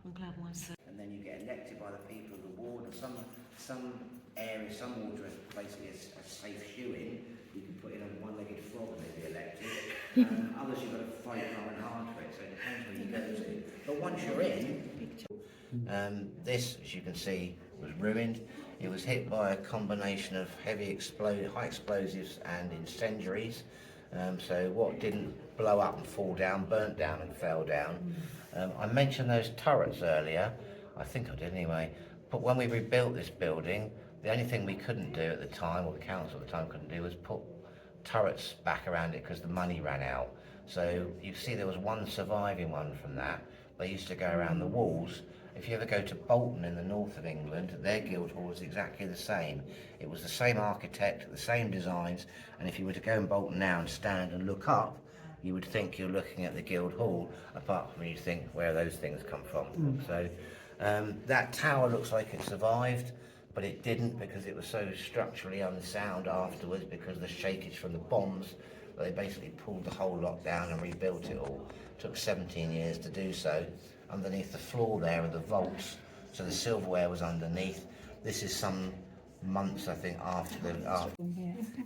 And then you get elected by the people of the ward. Or some areas, some wards are basically a safe shoe-in. You can put in a one-legged frog and they'll be elected. Others you've got to fight long and hard for it, so it depends where you go to. But once you're in, this, as you can see, was ruined. It was hit by a combination of high explosives and incendiaries. So what didn't blow up and fall down, burnt down and fell down. I mentioned those turrets earlier. I think I did anyway. But when we rebuilt this building, the only thing we couldn't do at the time, or the council at the time couldn't do, was put turrets back around it because the money ran out. So you see there was one surviving one from that. They used to go around the walls. If you ever go to Bolton in the north of England, their Guildhall is exactly the same. It was the same architect, the same designs, and if you were to go in Bolton now and stand and look up, you would think you're looking at the Guildhall, apart from you think where those things come from. So that tower looks like it survived, but it didn't because it was so structurally unsound afterwards because of the shakage from the bombs. They basically pulled the whole lot down and rebuilt it all. It took 17 years to do so. Underneath the floor there are the vaults, so the silverware was underneath. This is some months, I think, after the...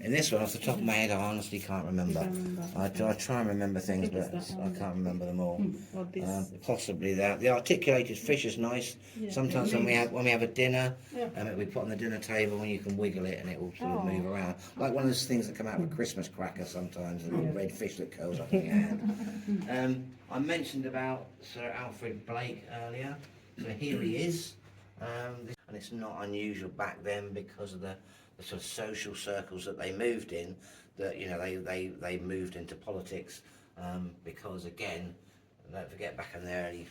In this one, off the top of my head, I honestly can't remember. I try and remember things, but I can't remember them all. Possibly that. The articulated fish is nice. Sometimes when we have a dinner, we put on the dinner table and you can wiggle it and it will sort of move around. Like one of those things that come out of a Christmas cracker sometimes, a little red fish that curls up in your hand. I mentioned about Sir Alfred Blake earlier, so here he is. And it's not unusual back then because of the sort of social circles that they moved in, that they moved into politics because, again, don't forget back in the early,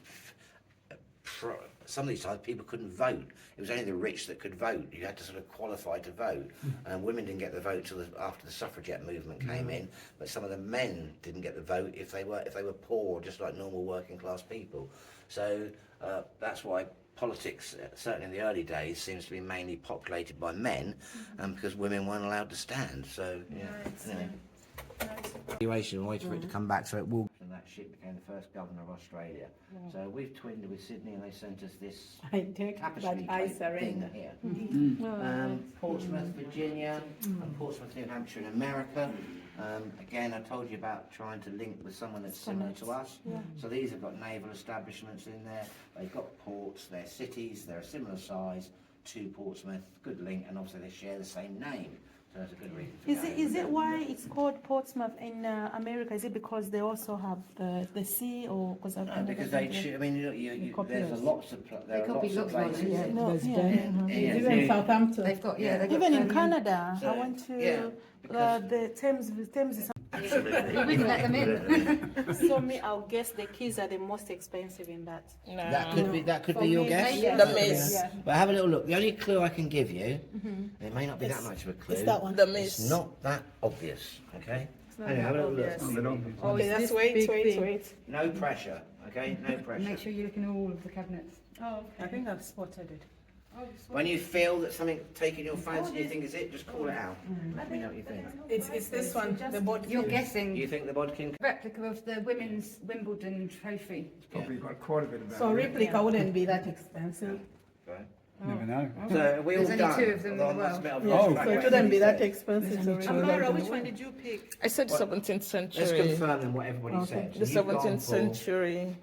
some of these times people couldn't vote. It was only the rich that could vote. You had to sort of qualify to vote. Women didn't get the vote till after the suffragette movement came in, but some of the men didn't get the vote if they were poor, just like normal working class people. So that's why politics, certainly in the early days, seems to be mainly populated by men, because women weren't allowed to stand. So, anyway. Evaluation, wait for it to come back, so it will. And that ship became the first governor of Australia. So we've twinned with Sydney, and they sent us this tapestry thing here. Portsmouth, Virginia, and Portsmouth, New Hampshire in America. Again, I told you about trying to link with someone that's similar to us. So these have got naval establishments in there. They've got ports, they're cities, they're a similar size to Portsmouth. Good link, and obviously they share the same name. So that's a good reason. Is it why it's called Portsmouth in America? Is it because they also have the sea, or because because they? I mean, there's lots of places. Even Southampton. They've got even in Canada. I went to the Thames is. Absolutely. We wouldn't let them in. So I'll guess the keys are the most expensive in that. No. That could be your guess. The maze. But have a little look. The only clue I can give you, it may not be that much of a clue. It's that one. The maze. It's not that obvious. Okay. Anyway, have a little look. Oh, that's wait. No pressure. Okay. No pressure. Make sure you look in all of the cabinets. Oh, okay. I think I've spotted it. When you feel that something's taking your fancy and you think it's it, just call it out. Let me know what you think. It's this one, the bodkin. You're guessing. You think the bodkin? Replica of the women's Wimbledon trophy. It's probably got quite a bit about So it. replica wouldn't be that expensive. Right. Never know. So are we all There's done? only 2 of them in the Although I must world. admit, I've lost So track it of shouldn't be that everything. expensive. Amara, which one did you pick? I said 17th century. Let's confirm then what everybody said. The 17th century.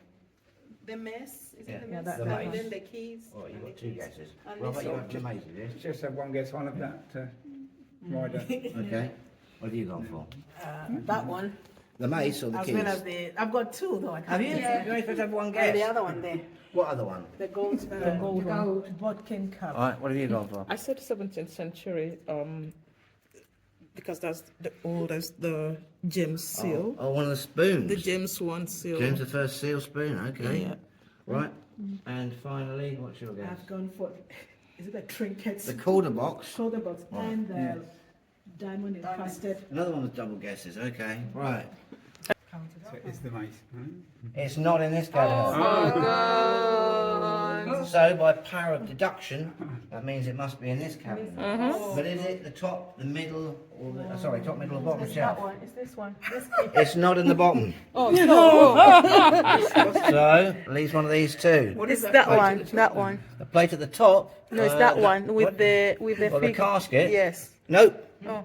The mess? Is Yeah, it the yeah, mess? that And maze. then the keys? Oh, you and got the 2 keys. guesses. And Robert, this you one. have amazing, yes? Just have one guess on of that rider. Okay. What have you gone for? That one. The mace or the As keys? well as I've got 2 though. I can't Have you? guess. You're only supposed to have one And guess. the other one there. What other one? The gold one. Bodkin cup. All right, what have you gone for? I said 17th century because that's the oldest, the James seal. Oh, one of the spoons. The James 1 seal. James the first seal spoon, okay. Yeah. Right. And finally, what's your guess? I've gone for, is it the trinkets? The quarter box. Shoulder box and the diamond encrusted. Another one with double guesses, okay. Right. So it's the mace. Right? It's not in this category. Oh my God. so by power of deduction, that means it must be in this cabinet. But is it the top, the middle, or the, sorry, top, middle, or bottom It's shelf? that one. It's this one. This It's not in the bottom. Oh, no. So, at least one of these two. It's that one. That one. The plate at the top. No, it's that one with what? the Well, the fig- casket? Yes. Nope. Oh.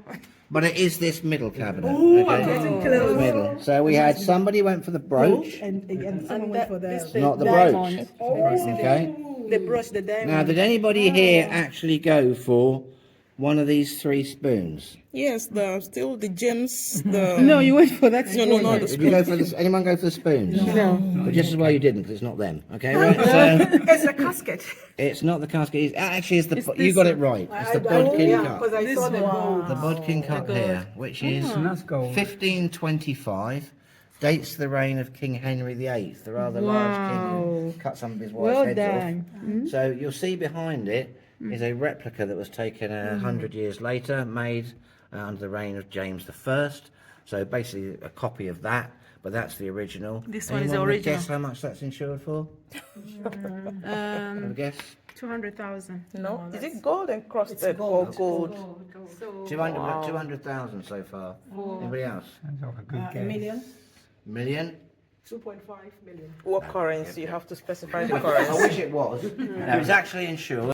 But it is this middle cabinet. Okay? Middle. So we had somebody went for the brooch, And someone went for this the, not the diamond. brooch. Okay. the brush, the diamond. Now, did anybody here actually go for one of these 3 spoons? Yes, still the gems. The No, you went for that. no, no, the Did you go for this? Anyone go for the spoons? No. But just as well you didn't, because it's not them. Okay, right? So It's a casket. it's not the casket. Actually, it's the. It's You this got it one. right. It's the bodkin cup. Because I saw the gold. The bodkin cup here, which is And that's gold. 1525, dates the reign of King Henry VIII, the rather large king who cut some of his wife's Well heads done. off. So you'll see behind it is a replica that was taken 100 years later, made under the reign of James I. So basically a copy of that, but that's the original. This one is the Anyone would original. guess how much that's insured for? Have a guess? 200,000. no. Is it gold encrusted or gold? 200,000 so far. Anybody else? Sounds like a good A guess. million. Million? 2.5 million. What currency? You have to specify the I currency. wish it was. No, it's actually insured.